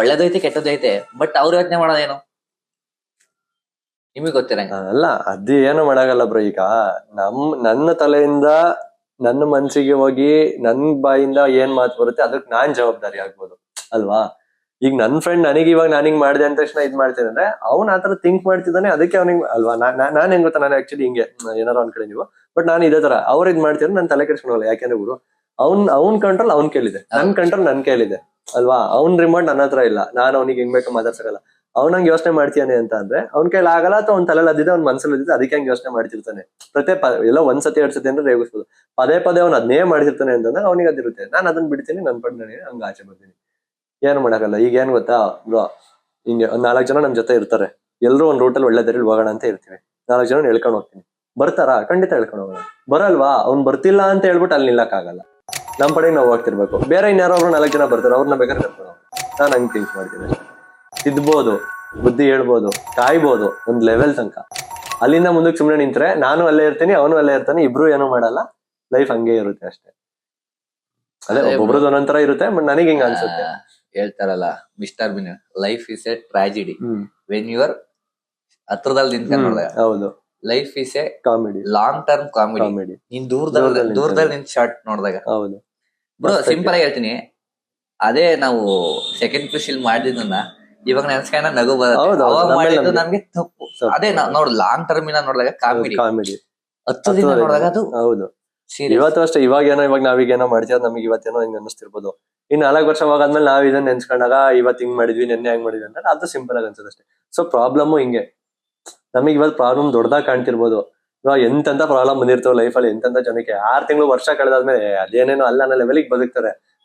ಒಳ್ಳೇದೈತೆ ಕೆಟ್ಟದೈತೆ, ಬಟ್ ಅವ್ರು ಯೋಚನೆ ಮಾಡೋದೇನು ನಿಮಗ್ ಗೊತ್ತಿರಂಗ ಅಲ್ಲ. ಅದು ಏನು ಮಾಡಾಗಲ್ಲ ಬ್ರೋ. ಈಗ ನನ್ನ ತಲೆಯಿಂದ ನನ್ನ ಮನ್ಸಿಗೆ ಹೋಗಿ ನನ್ ಬಾಯಿಂದ ಏನ್ ಮಾತು ಬರುತ್ತೆ ಅದಕ್ಕೆ ನಾನ್ ಜವಾಬ್ದಾರಿ ಆಗ್ಬೋದು ಅಲ್ವಾ. ಈಗ ನನ್ ಫ್ರೆಂಡ್ ನನಗೆ ಇವಾಗ ನಾನಿಂಗ್ ಮಾಡಿದೆ ಅಂದ ತಕ್ಷಣ ಇದ್ ಮಾಡ್ತೇನೆ ಅಂದ್ರೆ ಅವ್ನ್ ಆತರ ಥಿಂಕ್ ಮಾಡ್ತಿದ್ದಾನೆ, ಅದಕ್ಕೆ ಅವ್ನಿಗೆ ಅಲ್ವಾ. ನಾನ್ ಹೆಂಗ್ ಗೊತ್ತಾ, ನಾನು ಆಕ್ಚುಲಿ ಹಿಂಗೆ ಏನಾರು ಅನ್ಕಡೆ ನೀವು, ಬಟ್ ನಾನು ಇದೇ ತರ ಅವ್ರ ಇದ್ ಮಾಡ್ತಿದ್ರೆ ನಾನು ತಲೆ ಕೆಡ್ಸ್ಕೊಳಲ್ಲ. ಯಾಕೆಂದ್ರೆ ಗುರು ಅವ್ನ್ ಕಂಟ್ರೋಲ್ ಅವ್ನ್ ಕೇಳಿದೆ, ನನ್ ಕಂಟ್ರೋಲ್ ನನ್ ಕೇಳಿದೆ ಅಲ್ವಾ. ಅವ್ನ್ ರಿಮೋಟ್ ನನ್ನ ಹತ್ರ ಇಲ್ಲ, ನಾನು ಅವ್ನಿಗೆ ಹೆಂಗ್ ಬೇಕು ಮಾತಾಡ್ಸಕಲ್ಲ. ಅವ್ನಂಗ್ ಯೋಚನೆ ಮಾಡ್ತೀಯಾನೆ ಅಂತ ಅಂದ್ರೆ ಅವ್ನ ಕೈಲಿ ಆಗಲ್ಲ, ಅಥವಾ ಅವ್ನ ತಲೆಯಲ್ಲಿ ಅದಿದೆ, ಅವ್ನ ಮನ್ಸಲ್ಲಿ ಅದಿದೆ, ಅದಕ್ಕೆ ಹಂಗೆ ಯೋಚನೆ ಮಾಡ್ತಿರ್ತಾನೆ. ಎಲ್ಲೋ ಒಂದ್ಸತಿ 2 ಸತಿ ಅಂದ್ರೆ ರೇಗಿಸ್ಬೋದು. ಪದೇ ಅವ್ನ ಅದನ್ನೇ ಮಾಡ್ತಿರ್ತಾನೆ ಅಂತಂದ್ರೆ ಅವ್ನಿಗೆ ಅದಿರುತ್ತೆ. ನಾನು ಅದನ್ನ ಬಿಡ್ತೀನಿ, ನನ್ ಪಡ್ ನನಗೆ ಹಂಗ ಆಚೆ ಬರ್ತೀನಿ, ಏನು ಮಾಡಕ್ಕಾಗಲ್ಲ. ಈಗ ಏನ್ ಗೊತ್ತಾ ಬ್ರೋ, ಹಿಂಗೆ 4 ಜನ ನಮ್ ಜೊತೆ ಇರ್ತಾರೆ, ಎಲ್ರು ಒಂದ್ ರೂಟಲ್ಲಿ ಒಳ್ಳೆ ದಾರಿಲಿ ಹೋಗೋಣ ಅಂತ ಇರ್ತೀವಿ. 4 ಜನ ಹೇಳ್ಕೊಂಡು ಹೋಗ್ತೀನಿ, ಬರ್ತಾರಾ? ಖಂಡಿತ ಹೇಳ್ಕೊಂಡು ಹೋಗೋಣ. ಬರಲ್ವಾ? ಅವ್ನ್ ಬರ್ತಿಲ್ಲ ಅಂತ ಹೇಳ್ಬಿಟ್ಟು ಅಲ್ಲಿ ನಿಲ್ಲಕ್ ಆಗಲ್ಲ, ನಮ್ ಪಡೆಗೆ ನಾವು ಹೋಗ್ತಿರ್ಬೇಕು. ಬೇರೆ ಇನ್ಯಾರೋ ಒಬ್ರು 4 ಜನ ಬರ್ತಾರೆ, ಅವ್ರನ್ನ ಬೇಕಾದ್ರೆ ಕರ್ಕೊಂಡು ನಾನು ಹಂಗೆ ಥಿಂಕ್ ಮಾಡ್ತೀನಿ. ತಿದ್ಬೋದು, ಬುದ್ಧಿ ಹೇಳ್ಬೋದು, ಕಾಯ್ಬೋದು ಒಂದ್ ಲೆವೆಲ್ ತನಕ. ಅಲ್ಲಿಂದ ಮುಂದಕ್ಕೆ ಸುಮ್ನೆ ನಿಂತ್ರೆ ನಾನು ಅಲ್ಲೇ ಇರ್ತೀನಿ, ಅವನು ಅಲ್ಲೇ ಇರ್ತಾನೆ, ಇಬ್ರು ಏನೂ ಮಾಡಲ್ಲ, ಲೈಫ್ ಹಂಗೆ ಇರುತ್ತೆ ಅಷ್ಟೇ. ಅದೇ ಒಬ್ಬೊಬ್ರದ್ದು ಒಂದೊಂದರ ಇರುತ್ತೆ, ಬಟ್ ನನಗೆ ಹಿಂಗ ಅನ್ಸುತ್ತೆ. ಹೇಳ್ತಾರಲ್ಲ mister Bean, life is a tragedy when your ಹತ್ರದಲ್ಲಿ ನಿಂತ್ಕೊಂಡು ನೋಡಿದಾಗ. ಹೌದು, life is a comedy, long term comedy ನೀನ್ ದೂರದಲ್ಲಿ ನಿಂತ್ ಶಾರ್ಟ್ ನೋಡಿದಾಗ. ಹೌದು ಬ್ರೋ, ಸಿಂಪಲ್ ಆಗಿ ಹೇಳ್ತೀನಿ, ಅದೇ ನಾವು ಸೆಕೆಂಡ್ ಪಿ.ಯು.ಸಿ ಮಾಡಿದ್ದನ್ನ ಇವಾಗ ನೆನ್ಸ್ಕೊಂಡ ನಗು ಬರುತ್ತೆ. ಅವಾಗ ಮಾಡಿದ್ದು ನಮ್ಗೆ ತಪ್ಪು. ಅದೇ ನೋಡ್ ಲಾಂಗ್ ಟರ್ಮಿನ ನೋಡಿದಾಗ ಕಾಮಿಡಿ, 10 ದಿನ ನೋಡಿದಾಗ ಅದು. ಹೌದು, ಇವತ್ತು ಅಷ್ಟೇ. ಇವಾಗೇನೋ ನಾವೀಗೇನೋ ಮಾಡ್ತೀವಿ, ನಮಗೆ ಇವತ್ತೇನೋ ಹಿಂಗ್ ಅನಿಸ್ತಿರ್ಬೋದು. ಇನ್ 4 ವರ್ಷ ಹೋಗಾದ್ಮೇಲೆ ನಾವ್ ಇದನ್ನ ನೆನ್ಸ್ಕೊಂಡಾಗ ಇವತ್ತು ಹಿಂಗ್ ಮಾಡಿದ್ವಿ, ನೆನ್ನೆ ಹೆಂಗ್ ಮಾಡಿದ್ವಿ ಅಂತ ಅದು ಸಿಂಪಲ್ ಆಗಿ ಅನ್ಸುತ್ತೆ ಅಷ್ಟೇ. ಸೊ ಪ್ರಾಬ್ಲಮ್ ಹಿಂಗೆ, ನಮಗೆ ಇವತ್ತು ಪ್ರಾಬ್ಲಮ್ ದೊಡ್ಡದಾಗಿ ಕಾಣ್ತಿರ್ಬೋದು. ಇವಾಗ ಎಂತೆಂತ ಪ್ರಾಬ್ಲಮ್ ಬಂದಿರ್ತಾವ ಲೈಫಲ್ಲಿ, ಎಂತೆಂತ ಜನಕ್ಕೆ 6 ತಿಂಗಳು ವರ್ಷ ಕಳೆದಾದ್ಮೇಲೆ ಅದೇನೇನೋ ಅಲ್ಲ ಅನ್ನೋ ಲೆವೆಲಿಗೆ ಬದುಕ್ತಾರೆ.